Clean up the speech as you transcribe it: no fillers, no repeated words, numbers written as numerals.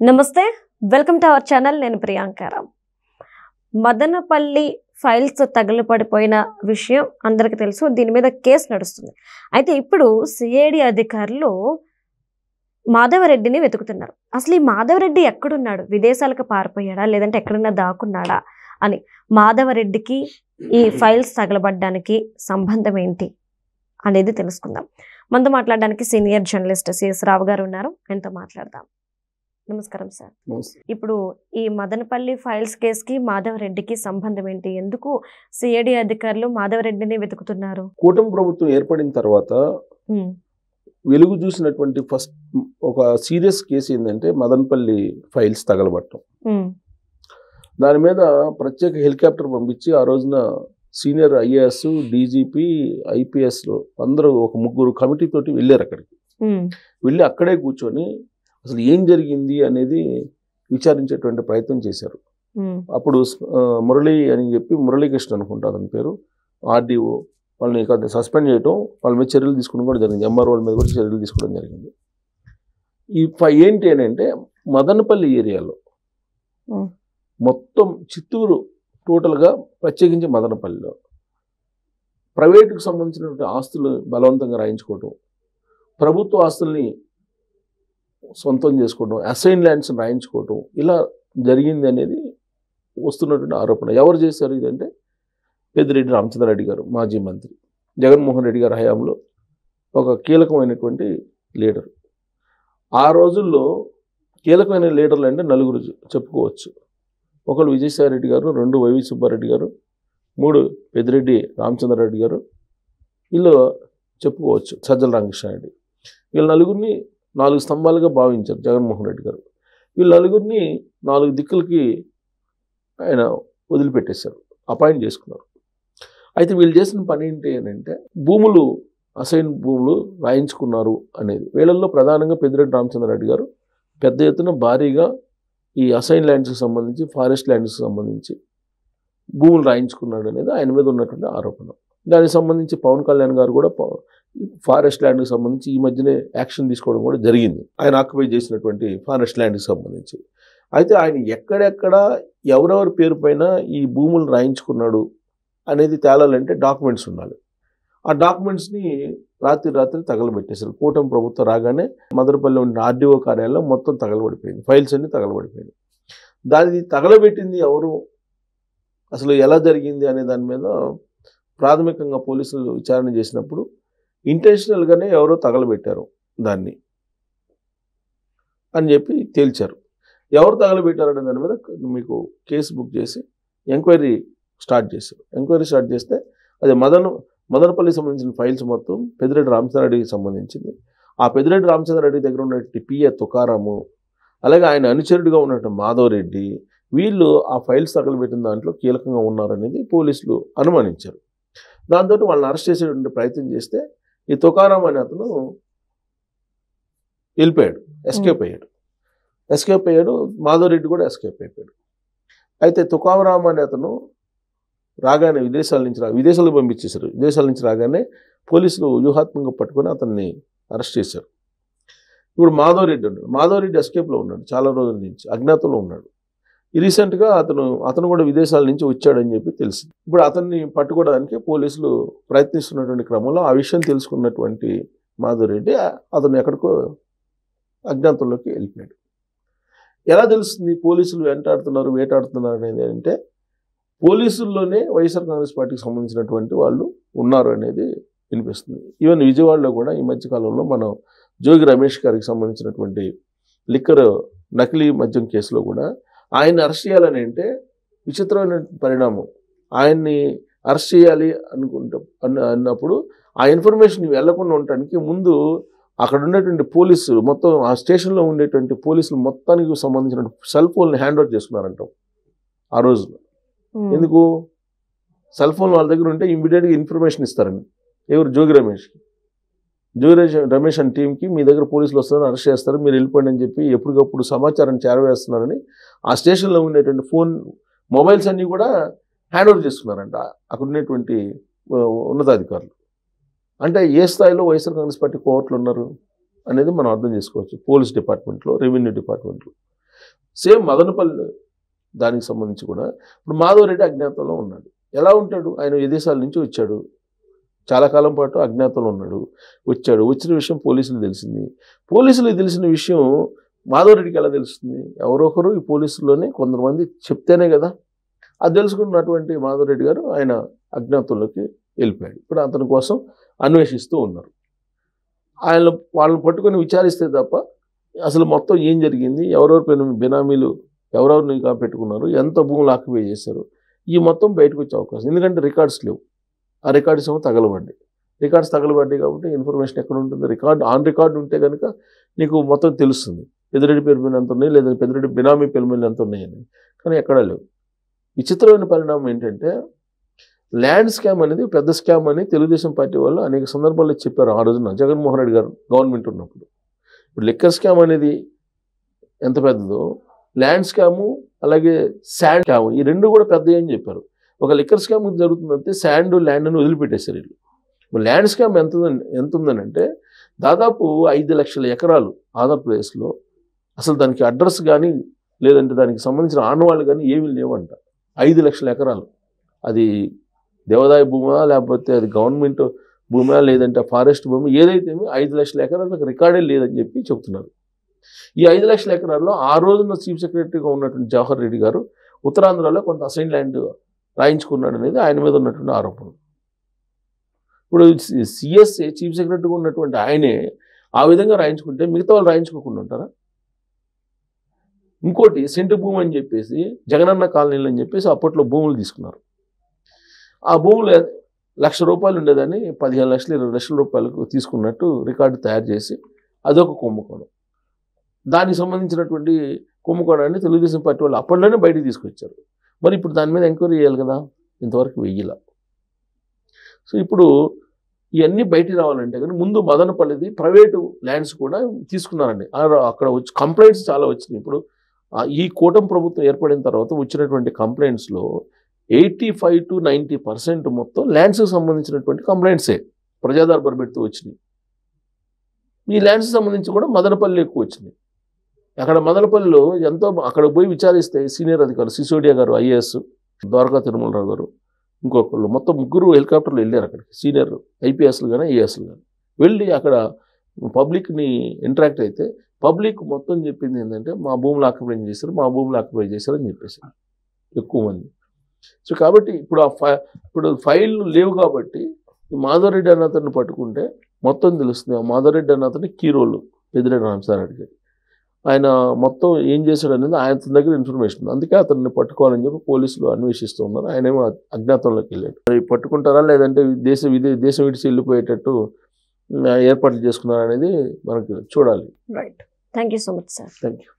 నమస్తే welcome to our channel నేను ప్రియాంకారామ్ Madanapalle files తగలపడిపోయిన విషయం అందరికీ తెలుసు దీని మీద కేసు నడుస్తుంది అయితే ఇప్పుడు సిఐడి అధికారులు మాధవరెడ్డిని వెతుకుతున్నారు అసలు ఈ మాధవరెడ్డి ఎక్కడున్నాడు విదేశాలకు పారిపోయాడా లేదంటే ఎక్కడన్నా దాక్కున్నాడా అని మాధవరెడ్డికి ఈ ఫైల్స్ తగలబడడానికి సంబంధం ఏంటి అనేది తెలుసుకుందాం మనతో మాట్లాడడానికి సీనియర్ జర్నలిస్ట్ సిఎస్ రావు గారు ఉన్నారు ఆయనతో మాట్లాడదాం నమస్కారం సార్ ఇప్పుడు ఈ మదనపల్లి ఫైల్స్ కేసుకి మాధవరెడ్డికి సంబంధం ఏంటి ఎందుకు సిఐడి అధికారులు మాధవరెడ్డిని వెతుకుతున్నారు కూటమి ప్రభుత్వం ఏర్పడిన తర్వాత వెలుగు చూసినటువంటి ఫస్ట్ ఒక సీరియస్ కేసు ఏంటంటే మదనపల్లి ఫైల్స్ తగలబట్టం దాని మీద ప్రత్యేక హెలికాప్టర్ పంపించి ఆ రోజున సీనియర్ ఐఏఎస్ డీజీపీ ఐపీఎస్ అందరూ ఒక ముగ్గురు కమిటీ తోటి వెళ్ళారు అక్కడికి వెళ్ళి అక్కడే కూర్చొని అసలు ఏం జరిగింది అనేది విచారించేటువంటి ప్రయత్నం చేశారు అప్పుడు మురళి అని చెప్పి మురళీకృష్ణ అనుకుంటా అతని పేరు ఆర్డీఓ వాళ్ళని సస్పెండ్ చేయడం వాళ్ళ మీద చర్యలు తీసుకోవడం కూడా జరిగింది ఎంఆర్ వాళ్ళ మీద కూడా చర్యలు తీసుకోవడం జరిగింది ఏంటి అని అంటే మదనపల్లి ఏరియాలో మొత్తం చిత్తూరు టోటల్గా ప్రత్యేకించి మదనపల్లిలో ప్రైవేటుకు సంబంధించినటువంటి ఆస్తులు బలవంతంగా రాయించుకోవడం ప్రభుత్వ ఆస్తుల్ని సొంతం చేసుకోవడం అసైన్ ల్యాండ్స్ రాయించుకోవడం ఇలా జరిగింది అనేది వస్తున్నటువంటి ఆరోపణ ఎవరు చేశారు ఇదంటే పెద్దిరెడ్డి రామచంద్రారెడ్డి గారు మాజీ మంత్రి జగన్మోహన్ రెడ్డి గారి హయాంలో ఒక కీలకమైనటువంటి లీడర్ ఆ రోజుల్లో కీలకమైన లీడర్లు అంటే నలుగురు చెప్పుకోవచ్చు ఒకరు విజయసాయిరెడ్డి గారు రెండు వైవి సుబ్బారెడ్డి గారు మూడు పెద్దిరెడ్డి రామచంద్రారెడ్డి గారు వీళ్ళు చెప్పుకోవచ్చు సజ్జల రామకృష్ణారెడ్డి వీళ్ళ నలుగురిని 4 స్తంభాలుగా భావించారు జగన్మోహన్ రెడ్డి గారు వీళ్ళ నలుగురిని 4 దిక్కులకి ఆయన వదిలిపెట్టేశారు అపాయింట్ చేసుకున్నారు అయితే వీళ్ళు చేసిన పని ఏంటి అని అంటే భూములు అసైన్ భూములు రాయించుకున్నారు అనేది వీళ్ళల్లో ప్రధానంగా పెద్దిరెడ్డి రామచంద్రారెడ్డి గారు పెద్ద ఎత్తున భారీగా ఈ అసైన్ ల్యాండ్స్కి సంబంధించి ఫారెస్ట్ ల్యాండ్స్కి సంబంధించి భూములు రాయించుకున్నాడు అనేది ఆయన మీద ఉన్నటువంటి ఆరోపణ దానికి సంబంధించి పవన్ కళ్యాణ్ గారు కూడా ఫారెస్ట్ ల్యాండ్కి సంబంధించి ఈ మధ్యనే యాక్షన్ తీసుకోవడం కూడా జరిగింది ఆయన ఆక్యుపై చేసినటువంటి ఫారెస్ట్ ల్యాండ్కి సంబంధించి అయితే ఆయన ఎక్కడెక్కడ ఎవరెవరి పేరు పైన ఈ భూములు రాయించుకున్నాడు అనేది తేలాలంటే డాక్యుమెంట్స్ ఉండాలి ఆ డాక్యుమెంట్స్ని రాత్రి తగలబెట్టేశారు కూటమి ప్రభుత్వం రాగానే మదనపల్లి ఉన్న ఆర్డీఓ కార్యాలయంలో మొత్తం తగలబడిపోయింది ఫైల్స్ అన్ని తగలబడిపోయింది దాన్ని తగలబెట్టింది ఎవరు అసలు ఎలా జరిగింది అనే దాని మీద ప్రాథమికంగా పోలీసులు విచారణ చేసినప్పుడు ఇంటెన్షనల్గానే ఎవరో తగలబెట్టారు దాన్ని అని చెప్పి తేల్చారు ఎవరు తగలబెట్టారనే దాని మీద మీకు కేసు బుక్ చేసి ఎంక్వైరీ స్టార్ట్ చేశారు ఎంక్వైరీ స్టార్ట్ చేస్తే అది మదనపల్లికి సంబంధించిన ఫైల్స్ మొత్తం పెద్దిరెడ్డి రామచంద్రారెడ్డికి సంబంధించింది ఆ పెద్దిరెడ్డి రామచంద్రారెడ్డి దగ్గర ఉన్నటువంటి పిఏ తుకారాము అలాగే ఆయన అనుచరుడిగా ఉన్నటువంటి మాధవరెడ్డి వీళ్ళు ఆ ఫైల్స్ తగలబెట్టిన దాంట్లో కీలకంగా ఉన్నారనేది పోలీసులు అనుమానించారు దాంతో వాళ్ళని అరెస్ట్ చేసేటువంటి ప్రయత్నం చేస్తే ఈ తుకారాం అనే అతను వెళ్ళిపోయాడు ఎస్కేప్ అయ్యాడు మాధవరెడ్డి కూడా ఎస్కేప్ అయిపోయాడు అయితే తుకారాం అనే అతను రాగానే విదేశాలకు పంపించేశారు విదేశాల నుంచి రాగానే పోలీసులు వ్యూహాత్మకంగా పట్టుకొని అతన్ని అరెస్ట్ చేశారు ఇప్పుడు మాధవరెడ్డి ఎస్కేప్లో ఉన్నాడు చాలా రోజుల నుంచి అజ్ఞాతంలో ఉన్నాడు రీసెంట్గా అతను కూడా విదేశాల నుంచి వచ్చాడని చెప్పి తెలిసింది ఇప్పుడు అతన్ని పట్టుకోవడానికి పోలీసులు ప్రయత్నిస్తున్నటువంటి క్రమంలో ఆ విషయం తెలుసుకున్నటువంటి మాధవరెడ్డి అతను ఎక్కడికో అజ్ఞాతంలోకి వెళ్ళిపోయాడు ఎలా తెలుస్తుంది పోలీసులు వేటాడుతున్నారు అనేది అంటే పోలీసుల్లోనే వైఎస్ఆర్ కాంగ్రెస్ పార్టీకి సంబంధించినటువంటి వాళ్ళు ఉన్నారు అనేది వినిపిస్తుంది ఈవెన్ విజయవాడలో కూడా ఈ మధ్యకాలంలో మనం జోగి రమేష్ గారికి సంబంధించినటువంటి లిక్కర్ నకిలీ మద్యం కేసులో కూడా ఆయన్ని అరెస్ట్ చేయాలని అంటే విచిత్రమైన పరిణామం ఆయన్ని అరెస్ట్ చేయాలి అన్నప్పుడు ఆ ఇన్ఫర్మేషన్ వెళ్లకుండా ఉండటానికి ముందు అక్కడ ఉండేటువంటి పోలీసులు మొత్తం ఆ స్టేషన్లో ఉండేటువంటి పోలీసులు మొత్తానికి సంబంధించిన సెల్ ఫోన్ని హ్యాండ్ ఓవర్ చేసుకున్నారంటాం ఆ రోజు ఎందుకు సెల్ ఫోన్ వాళ్ళ దగ్గర ఉంటే ఇమ్మీడియట్గా ఇన్ఫర్మేషన్ ఇస్తారని ఎవరు జోగి రమేష్ అండ్ టీంకి మీ దగ్గర పోలీసులు వస్తారని అరెస్ట్ చేస్తారు మీరు వెళ్ళిపోండి అని చెప్పి ఎప్పటికప్పుడు సమాచారం చేరవేస్తున్నారని ఆ స్టేషన్లో ఉండేటువంటి మొబైల్స్ అన్నీ కూడా హ్యాండ్ ఓవర్ చేసుకున్నారంట అక్కడ ఉండేటువంటి ఉన్నతాధికారులు అంటే ఏ స్థాయిలో వైఎస్ఆర్ కాంగ్రెస్ పార్టీ కోవర్ట్లు ఉన్నారు అనేది మనం అర్థం చేసుకోవచ్చు పోలీస్ డిపార్ట్మెంట్లో రెవెన్యూ డిపార్ట్మెంట్లో సేమ్ మదనపల్లి దానికి సంబంధించి కూడా ఇప్పుడు మాధవరెడ్డి అజ్ఞాతంలో ఉన్నాడు. ఎలా ఉంటాడు? ఆయన విదేశాల నుంచి వచ్చాడు, చాలా కాలం పాటు అజ్ఞాతంలో ఉన్నాడు, వచ్చిన విషయం పోలీసులు తెలిసింది. పోలీసులకు తెలిసిన విషయం మాధవరెడ్డికి ఎలా తెలుస్తుంది? ఎవరో ఒకరు ఈ పోలీసుల్లోనే కొంతమంది చెప్తేనే కదా. అది తెలుసుకున్నటువంటి మాధవరెడ్డి గారు ఆయన అజ్ఞాతంలోకి వెళ్ళిపోయాడు. ఇప్పుడు అతని కోసం అన్వేషిస్తూ ఉన్నారు. వాళ్ళని పట్టుకొని విచారిస్తే తప్ప అసలు మొత్తం ఏం జరిగింది, ఎవరెవరు బినామీలు ఎవరెవరిని పెట్టుకున్నారు, ఎంత భూములు ఆక్యుపై చేశారు, ఈ మొత్తం బయటకు వచ్చే అవకాశం. ఎందుకంటే రికార్డ్స్ లేవు, ఆ రికార్డ్స్ ఏమో తగలబడ్డాయి. రికార్డ్స్ తగలబడ్డాయి కాబట్టి ఇన్ఫర్మేషన్ ఎక్కడ ఉంటుంది? ఆన్ రికార్డు ఉంటే కనుక నీకు మొత్తం తెలుస్తుంది. పెద్దిరెడ్డి పేరు మీద ఎంత ఉన్నాయి, లేదా పెద్దిరెడ్డి బినామీ పేరు మీద ఎంత ఉన్నాయని. కానీ ఎక్కడా లేవు. విచిత్రమైన పరిణామం ఏంటంటే ల్యాండ్ స్కామ్ అనేది పెద్ద స్కామ్ అని తెలుగుదేశం పార్టీ వాళ్ళు అనేక సందర్భాల్లో చెప్పారు. ఆ రోజున జగన్మోహన్ రెడ్డి గారు గవర్నమెంట్ ఉన్నప్పుడు. ఇప్పుడు లిక్కర్ స్కామ్ అనేది ఎంత పెద్దదో, ల్యాండ్ స్కాము అలాగే శాండ్ స్కామ్ ఈ రెండు కూడా పెద్దవి అని చెప్పారు. ఒక లిక్కర్ స్కామ్ జరుగుతుందంటే శాండ్ ల్యాండ్ని వదిలిపెట్టేశారు వీళ్ళు. ల్యాండ్ స్కామ్ ఎంత ఉందనంటే దాదాపు 5 లక్షల ఎకరాలు ఆంధ్రప్రదేశ్లో. అసలు దానికి అడ్రస్ కానీ లేదంటే దానికి సంబంధించిన ఆనవాళ్ళు కానీ ఏమీ లేవంట. 5 లక్షల ఎకరాలు. అది దేవాదాయ భూమా లేకపోతే అది గవర్నమెంట్ భూమా లేదంటే ఫారెస్ట్ భూమి ఏదైతే 5 లక్షల ఎకరాలకు రికార్డే లేదని చెప్పి చెప్తున్నారు. ఈ 5 లక్షల ఎకరాల్లో ఆ రోజున చీఫ్ సెక్రటరీగా ఉన్నటువంటి జవహర్ రెడ్డి గారు ఉత్తరాంధ్రలో కొంత అసైన్ ల్యాండ్ రాయించుకున్నాడు అనేది ఆయన మీద ఉన్నటువంటి ఆరోపణ. ఇప్పుడు సిఎస్ఏ చీఫ్ సెక్రటరీగా ఉన్నటువంటి ఆయనే ఆ విధంగా రాయించుకుంటే మిగతా వాళ్ళు రాయించుకోకుండా ఉంటారా? ఇంకోటి సెంటు భూమి అని చెప్పేసి జగనన్న కాలనీలు అని చెప్పేసి అప్పట్లో భూములు తీసుకున్నారు. ఆ భూములు ₹1,00,000 ఉండేదాన్ని 15 లక్షలు 20 లక్షల రూపాయలకు తీసుకున్నట్టు రికార్డు తయారు చేసి అదొక కుంభకోణం. దానికి సంబంధించినటువంటి కుంభకోణాన్ని తెలుగుదేశం పార్టీ వాళ్ళు అప్పట్లోనే బయటికి తీసుకొచ్చారు. మరి ఇప్పుడు దాని మీద ఎంక్వైరీ చేయాలి కదా, ఇంతవరకు వెయ్యిల. సో ఇప్పుడు ఇవన్నీ బయటికి రావాలంటే కానీ ముందు మదనపల్లిది ప్రైవేటు ల్యాండ్స్ కూడా తీసుకున్నారండి. అక్కడ వచ్చి కంప్లైంట్స్ చాలా వచ్చినాయి. ఇప్పుడు ఈ కూటమి ప్రభుత్వం ఏర్పడిన తర్వాత వచ్చినటువంటి కంప్లైంట్స్లో 85 to 90% మొత్తం ల్యాండ్స్కి సంబంధించినటువంటి కంప్లైంట్సే ప్రజాదర్బార్ పెడుతూ వచ్చినాయి. ఈ ల్యాండ్స్కి సంబంధించి కూడా మదనపల్లి ఎక్కువ వచ్చినాయి. అక్కడ మదనపల్లిలో ఎంతో అక్కడ పోయి విచారిస్తే సీనియర్ అధికారులు సిసోడియా గారు ఐఏఎస్, ద్వారకా తిరుమలరావు గారు, ఇంకొకళ్ళు మొత్తం ముగ్గురు హెలికాప్టర్లు వెళ్ళారు అక్కడికి. సీనియర్ ఐపీఎస్లు కానీ ఐఏఎస్లు కానీ వెళ్ళి అక్కడ పబ్లిక్ని ఇంటరాక్ట్ అయితే పబ్లిక్ మొత్తం చెప్పింది ఏంటంటే మా భూములు ఆక్యుపై చేశారు అని చెప్పేసి ఎక్కువ మంది. సో కాబట్టి ఇప్పుడు ఫైళ్ళు లేవు కాబట్టి ఈ మాధవరెడ్డి అన్న అతన్ని పట్టుకుంటే మొత్తం తెలుస్తుంది. ఆ మాధవరెడ్డి అన్న అతని కీ రోల్ పెద్దిరెడ్డి రామచంద్రారెడ్డి గారు. ఆయన మొత్తం ఏం చేశాడు అనేది ఆయన దగ్గర ఇన్ఫర్మేషన్ ఉంది. అందుకే అతన్ని పట్టుకోవాలని చెప్పి పోలీసులు అన్వేషిస్తూ ఉన్నారు. ఆయనేమో అజ్ఞాతంలోకి వెళ్ళాడు. మరి పట్టుకుంటారా లేదంటే దేశం విడిచి వెళ్ళిపోయేటట్టు ఏర్పాట్లు చేసుకున్నారా అనేది మనకి చూడాలి. Right. Thank you so much sir. Thank you.